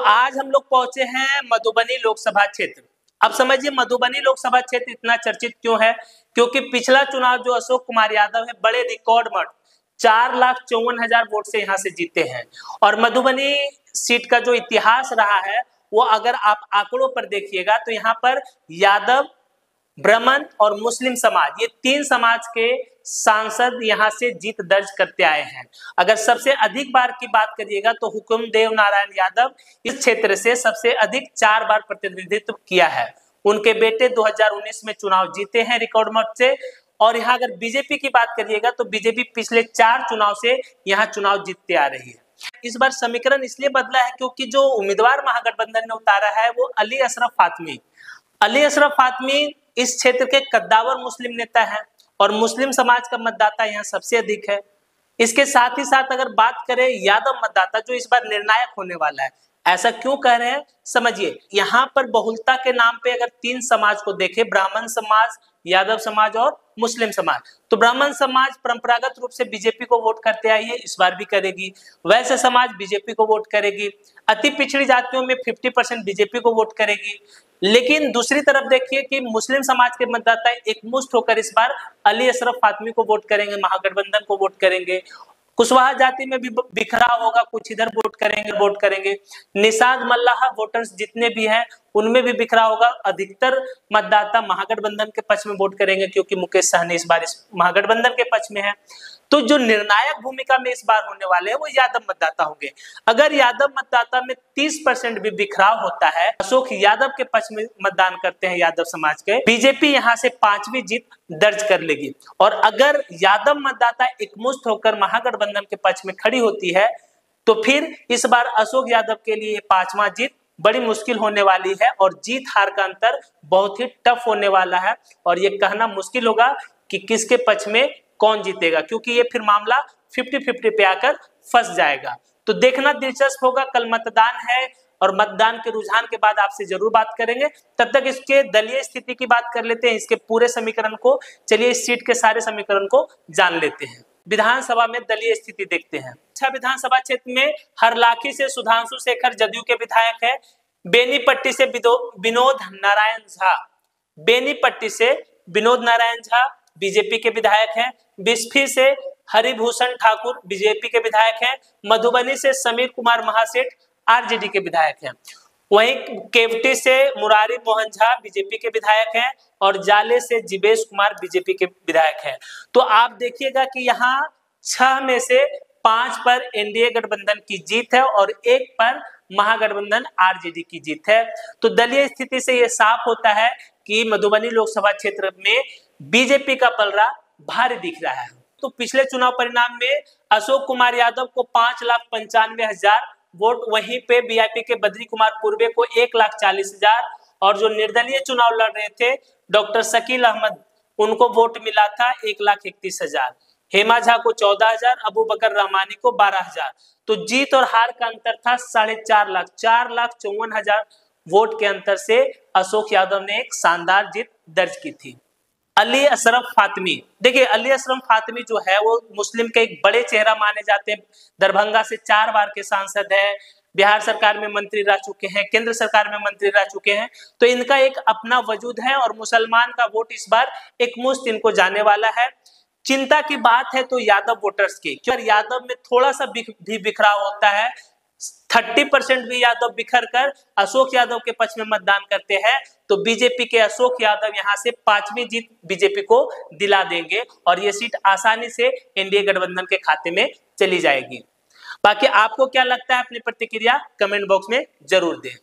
आज हम लोग पहुंचे हैं मधुबनी लोकसभा क्षेत्र। अब समझिए मधुबनी लोकसभा क्षेत्र इतना चर्चित क्यों है, क्योंकि पिछला चुनाव जो अशोक कुमार यादव है बड़े रिकॉर्ड मत 4,54,000 वोट से यहाँ से जीते हैं। और मधुबनी सीट का जो इतिहास रहा है वो अगर आप आंकड़ों पर देखिएगा तो यहाँ पर यादव, ब्राह्मण और मुस्लिम समाज, ये तीन समाज के सांसद यहाँ से जीत दर्ज करते आए हैं। अगर सबसे अधिक बार की बात करिएगा तो हुकुमदेव नारायण यादव इस क्षेत्र से सबसे अधिक 4 बार प्रतिनिधित्व किया है। उनके बेटे 2019 में चुनाव जीते हैं रिकॉर्ड मत से। और यहाँ अगर बीजेपी की बात करिएगा तो बीजेपी पिछले 4 चुनाव से यहाँ चुनाव जीतते आ रही है। इस बार समीकरण इसलिए बदला है क्योंकि जो उम्मीदवार महागठबंधन ने उतारा है वो अली अशरफ फातमी। अली अशरफ फातमी इस क्षेत्र के कद्दावर मुस्लिम नेता हैं और मुस्लिम समाज का मतदाता यहाँ सबसे अधिक है। इसके साथ ही साथ अगर बात करें यादव मतदाता जो इस बार निर्णायक होने वाला है, ऐसा क्यों कह रहे हैं समझिए। यहाँ पर बहुलता के नाम पे अगर 3 समाज को देखें, ब्राह्मण समाज, यादव समाज और मुस्लिम समाज, तो ब्राह्मण समाज परंपरागत रूप से बीजेपी को वोट करते आई है, इस बार भी करेगी। वैश्य समाज बीजेपी को वोट करेगी। अति पिछड़ी जातियों में 50% बीजेपी को वोट करेगी। लेकिन दूसरी तरफ देखिए कि मुस्लिम समाज के मतदाता एकमुश्त होकर इस बार अली अशरफ फातमी को वोट करेंगे, महागठबंधन को वोट करेंगे। कुशवाहा जाति में भी बिखराव होगा, कुछ इधर वोट करेंगे। निषाद मल्लाह वोटर्स जितने भी हैं उनमें भी बिखराव होगा। अधिकतर मतदाता महागठबंधन के पक्ष में वोट करेंगे क्योंकि मुकेश सहनी इस बार इस महागठबंधन के पक्ष में है। तो जो निर्णायक भूमिका में इस बार होने वाले हैं वो यादव मतदाता होंगे। अगर यादव मतदाता में 30% भी बिखराव होता है, अशोक यादव के पक्ष में मतदान करते हैं यादव समाज के, बीजेपी यहाँ से 5वीं जीत दर्ज कर लेगी। और अगर यादव मतदाता एकमुश्त होकर महागठबंधन के पक्ष में खड़ी होती है तो फिर इस बार अशोक यादव के लिए 5वां जीत बड़ी मुश्किल होने वाली है और जीत हार का अंतर बहुत ही टफ होने वाला है। और ये कहना मुश्किल होगा कि किसके पक्ष में कौन जीतेगा, क्योंकि ये फिर मामला 50-50 पे आकर फंस जाएगा। तो देखना दिलचस्प होगा। कल मतदान है और मतदान के रुझान के बाद आपसे जरूर बात करेंगे। तब तक इसके दलीय स्थिति की बात कर लेते हैं, इसके पूरे समीकरण को। चलिए इस सीट के सारे समीकरण को जान लेते हैं। विधानसभा में दलीय स्थिति देखते हैं। अच्छा, विधानसभा क्षेत्र में हरलाखी से सुधांशु शेखर जदयू के विधायक है। बेनीपट्टी से विनोद नारायण झा, बेनीपट्टी से विनोद नारायण झा बीजेपी के विधायक हैं। बिस्फी से हरिभूषण ठाकुर बीजेपी के विधायक हैं। मधुबनी से समीर कुमार महासेठ आरजेडी के विधायक हैं। वहीं केवटी से मुरारी मोहन झा बीजेपी के विधायक हैं और जाले से जिवेश कुमार बीजेपी के विधायक हैं। तो आप देखिएगा कि यहाँ 6 में से 5 पर एनडीए गठबंधन की जीत है और 1 पर महागठबंधन आरजेडी की जीत है। तो दलीय स्थिति से यह साफ होता है कि मधुबनी लोकसभा क्षेत्र में बीजेपी का पलड़ा भारी दिख रहा है। तो पिछले चुनाव परिणाम में अशोक कुमार यादव को 5,95,000 वोट, वहीं पे बीआईपी के बद्री कुमार पूर्वे को 1,40,000 और जो निर्दलीय चुनाव लड़ रहे थे डॉक्टर शकील अहमद उनको वोट मिला था 1,31,000। हेमा झा को 14,000, अबू बकर रहमानी को 12,000। तो जीत और हार का अंतर था 4.5 लाख, 4,54,000 वोट के अंतर से अशोक यादव ने एक शानदार जीत दर्ज की थी। अली अशरफ फातमी, देखिए अली अशरफ फातमी जो है वो मुस्लिम के एक बड़े चेहरा माने जाते हैं। दरभंगा से 4 बार के सांसद है, बिहार सरकार में मंत्री रह चुके हैं, केंद्र सरकार में मंत्री रह चुके हैं। तो इनका एक अपना वजूद है और मुसलमान का वोट इस बार एकमुश्त इनको जाने वाला है। चिंता की बात है तो यादव वोटर्स की, क्योंकि यादव में थोड़ा सा भी बिखराव होता है। 30% भी यादव बिखर कर अशोक यादव के पक्ष में मतदान करते हैं तो बीजेपी के अशोक यादव यहां से 5वीं जीत बीजेपी को दिला देंगे और ये सीट आसानी से एनडीए गठबंधन के खाते में चली जाएगी। बाकी आपको क्या लगता है अपनी प्रतिक्रिया कमेंट बॉक्स में जरूर दें।